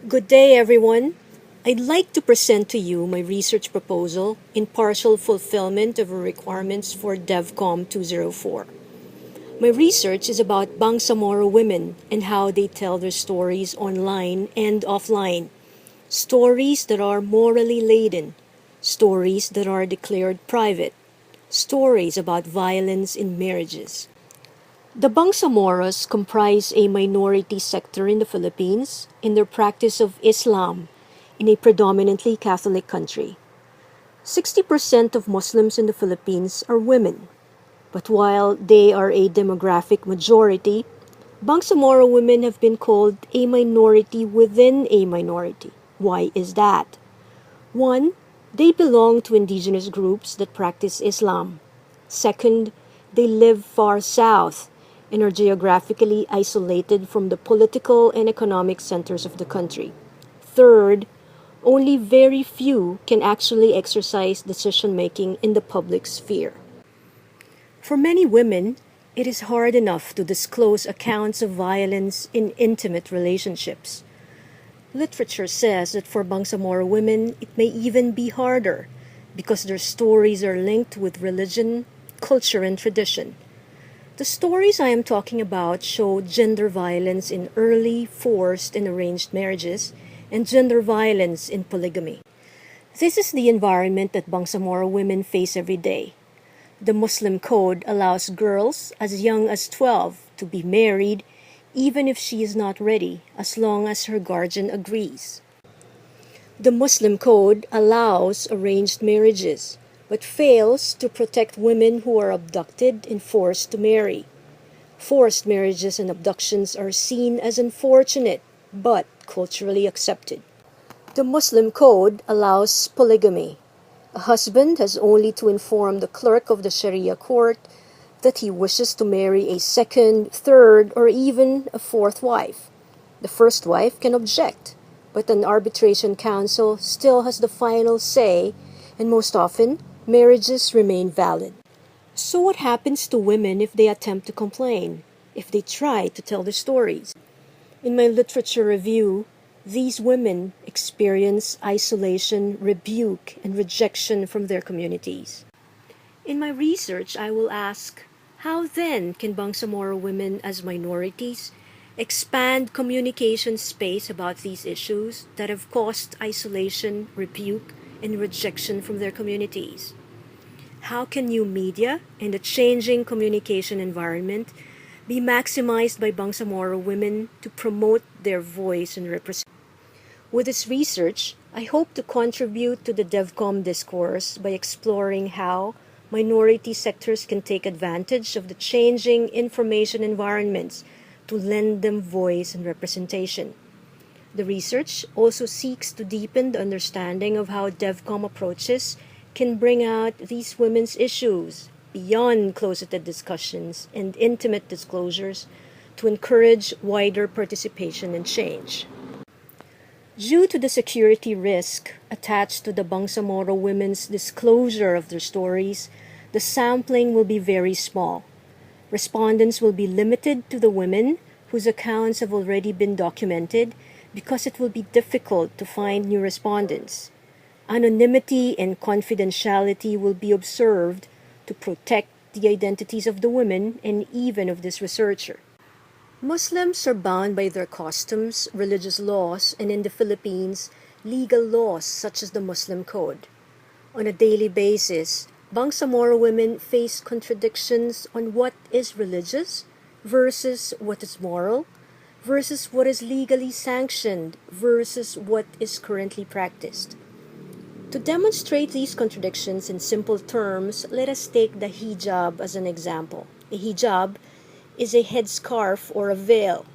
Good day, everyone. I'd like to present to you my research proposal in partial fulfillment of requirements for DevCom 204. My research is about Bangsamoro women and how they tell their stories online and offline. Stories that are morally laden, stories that are declared private, stories about violence in marriages. The Bangsamoros comprise a minority sector in the Philippines in their practice of Islam in a predominantly Catholic country. 60% of Muslims in the Philippines are women, but while they are a demographic majority, Bangsamoro women have been called a minority within a minority. Why is that? One, they belong to indigenous groups that practice Islam. Second, they live far south and are geographically isolated from the political and economic centers of the country. Third, only very few can actually exercise decision making in the public sphere. For many women, it is hard enough to disclose accounts of violence in intimate relationships. Literature says that for Bangsamoro women, it may even be harder because their stories are linked with religion, culture, and tradition. The stories I am talking about show gender violence in early, forced, and arranged marriages and gender violence in polygamy. This is the environment that Bangsamoro women face every day. The Muslim code allows girls as young as 12 to be married even if she is not ready, as long as her guardian agrees. The Muslim code allows arranged marriages, but fails to protect women who are abducted and forced to marry. Forced marriages and abductions are seen as unfortunate, but culturally accepted. The Muslim code allows polygamy. A husband has only to inform the clerk of the Sharia court that he wishes to marry a second, third, or even a fourth wife. The first wife can object, but an arbitration council still has the final say, and most often, marriages remain valid. So what happens to women if they attempt to complain, if they try to tell their stories? In my literature review, these women experience isolation, rebuke, and rejection from their communities. In my research, I will ask, how then can Bangsamoro women as minorities expand communication space about these issues that have caused isolation, rebuke, and rejection from their communities? How can new media and the changing communication environment be maximized by Bangsamoro women to promote their voice and representation? With this research, I hope to contribute to the DevCom discourse by exploring how minority sectors can take advantage of the changing information environments to lend them voice and representation. The research also seeks to deepen the understanding of how DevCom approaches can bring out these women's issues beyond closeted discussions and intimate disclosures to encourage wider participation and change. Due to the security risk attached to the Bangsamoro women's disclosure of their stories, the sampling will be very small. Respondents will be limited to the women whose accounts have already been documented because it will be difficult to find new respondents. Anonymity and confidentiality will be observed to protect the identities of the women and even of this researcher. Muslims are bound by their customs, religious laws, and in the Philippines, legal laws such as the Muslim Code. On a daily basis, Bangsamoro women face contradictions on what is religious versus what is moral, versus what is legally sanctioned versus what is currently practiced. To demonstrate these contradictions in simple terms, let us take the hijab as an example. A hijab is a headscarf or a veil.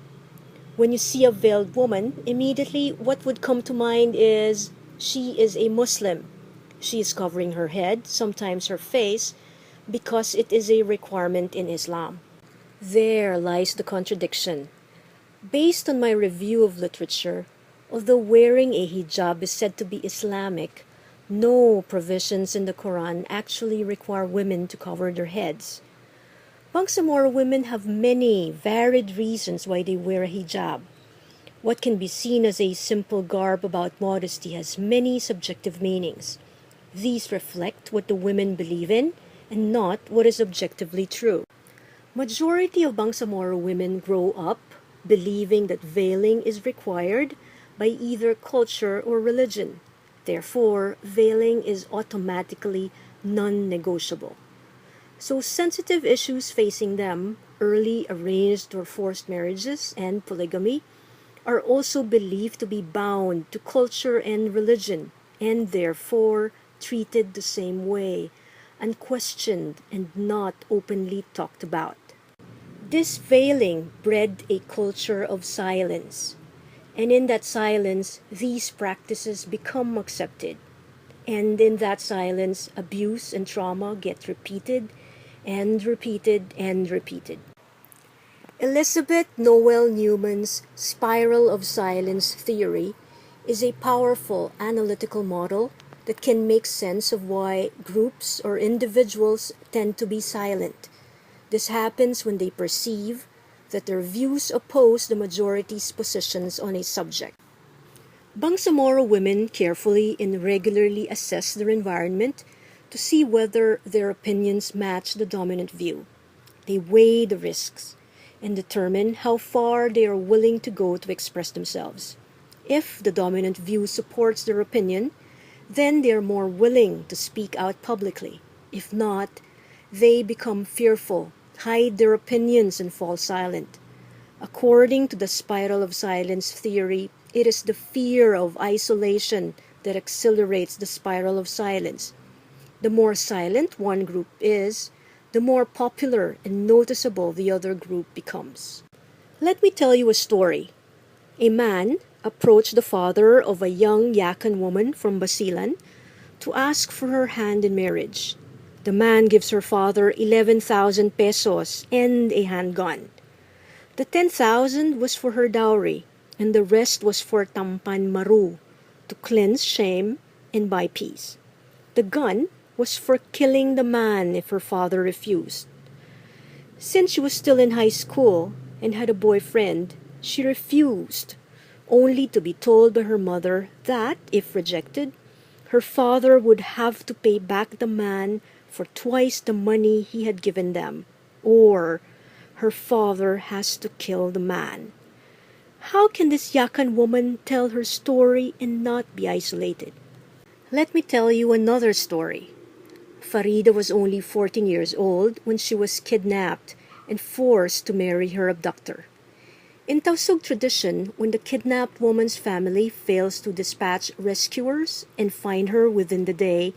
When you see a veiled woman, immediately what would come to mind is she is a Muslim. She is covering her head, sometimes her face, because it is a requirement in Islam. There lies the contradiction. Based on my review of literature, although wearing a hijab is said to be Islamic, no provisions in the Quran actually require women to cover their heads. Bangsamoro women have many varied reasons why they wear a hijab. What can be seen as a simple garb about modesty has many subjective meanings. These reflect what the women believe in and not what is objectively true. Majority of Bangsamoro women grow up believing that veiling is required by either culture or religion. Therefore, veiling is automatically non-negotiable. So sensitive issues facing them, early arranged or forced marriages and polygamy, are also believed to be bound to culture and religion, and therefore treated the same way, unquestioned and not openly talked about. This veiling bred a culture of silence, and in that silence, these practices become accepted. And in that silence, abuse and trauma get repeated and repeated and repeated. Elizabeth Noel Newman's spiral of silence theory is a powerful analytical model that can make sense of why groups or individuals tend to be silent. This happens when they perceive that their views oppose the majority's positions on a subject. Bangsamoro women carefully and regularly assess their environment to see whether their opinions match the dominant view. They weigh the risks and determine how far they are willing to go to express themselves. If the dominant view supports their opinion, then they are more willing to speak out publicly. If not, they become fearful, hide their opinions, and fall silent. According to the spiral of silence theory, it is the fear of isolation that accelerates the spiral of silence. The more silent one group is, the more popular and noticeable the other group becomes. Let me tell you a story. A man approached the father of a young Yakan woman from Basilan to ask for her hand in marriage. The man gives her father 11,000 pesos and a handgun. The 10,000 was for her dowry, and the rest was for tampan maru, to cleanse shame and buy peace. The gun was for killing the man if her father refused. Since she was still in high school and had a boyfriend, she refused, only to be told by her mother that, if rejected, her father would have to pay back the man for twice the money he had given them, or her father has to kill the man. How can this Yakan woman tell her story and not be isolated? Let me tell you another story. Farida was only 14 years old when she was kidnapped and forced to marry her abductor. In Tausug tradition, when the kidnapped woman's family fails to dispatch rescuers and find her within the day,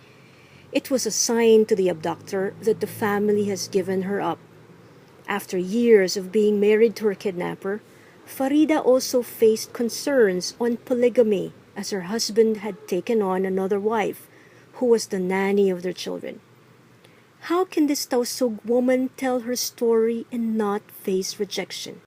it was a sign to the abductor that the family has given her up. After years of being married to her kidnapper, Farida also faced concerns on polygamy as her husband had taken on another wife, who was the nanny of their children. How can this Tausug woman tell her story and not face rejection?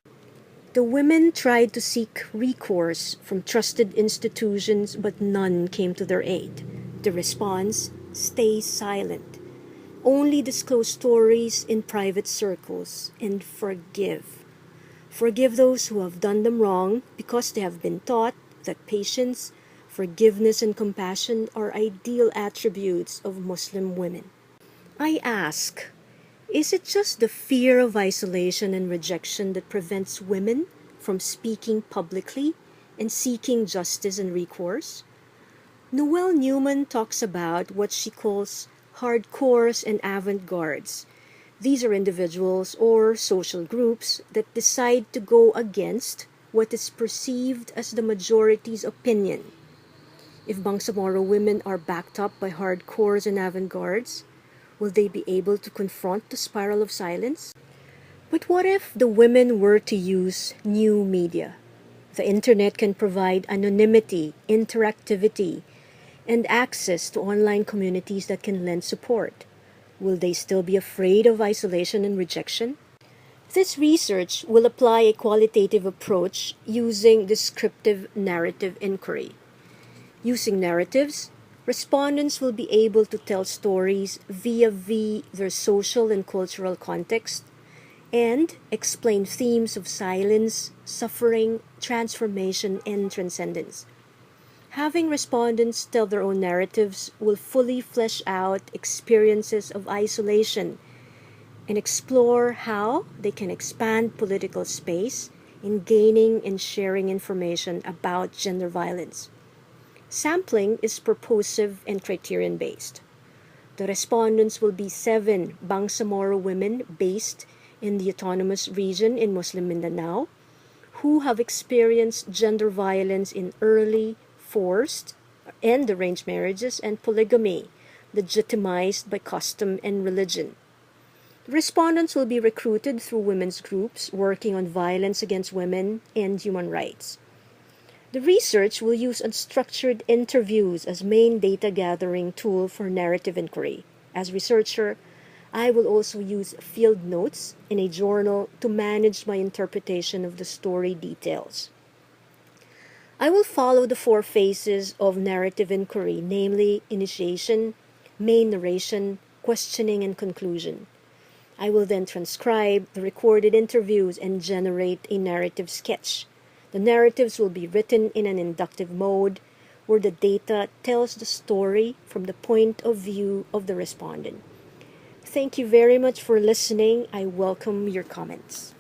The women tried to seek recourse from trusted institutions, but none came to their aid. The response: stay silent. Only disclose stories in private circles and forgive. Forgive those who have done them wrong because they have been taught that patience, forgiveness, and compassion are ideal attributes of Muslim women. I ask, is it just the fear of isolation and rejection that prevents women from speaking publicly and seeking justice and recourse? Noel Newman talks about what she calls hardcores and avant-gardes. These are individuals or social groups that decide to go against what is perceived as the majority's opinion. If Bangsamoro women are backed up by hardcores and avant-gardes, will they be able to confront the spiral of silence? But what if the women were to use new media? The internet can provide anonymity, interactivity, and access to online communities that can lend support. Will they still be afraid of isolation and rejection? This research will apply a qualitative approach using descriptive narrative inquiry. Using narratives, respondents will be able to tell stories via their social and cultural context, and explain themes of silence, suffering, transformation, and transcendence. Having respondents tell their own narratives will fully flesh out experiences of isolation and explore how they can expand political space in gaining and sharing information about gender violence. Sampling is purposive and criterion based. The respondents will be 7 Bangsamoro women based in the autonomous region in Muslim Mindanao who have experienced gender violence in early, forced, and arranged marriages and polygamy, legitimized by custom and religion. Respondents will be recruited through women's groups working on violence against women and human rights. The research will use unstructured interviews as main data gathering tool for narrative inquiry. As researcher, I will also use field notes in a journal to manage my interpretation of the story details. I will follow the 4 phases of narrative inquiry, namely initiation, main narration, questioning, and conclusion. I will then transcribe the recorded interviews and generate a narrative sketch. The narratives will be written in an inductive mode where the data tells the story from the point of view of the respondent. Thank you very much for listening. I welcome your comments.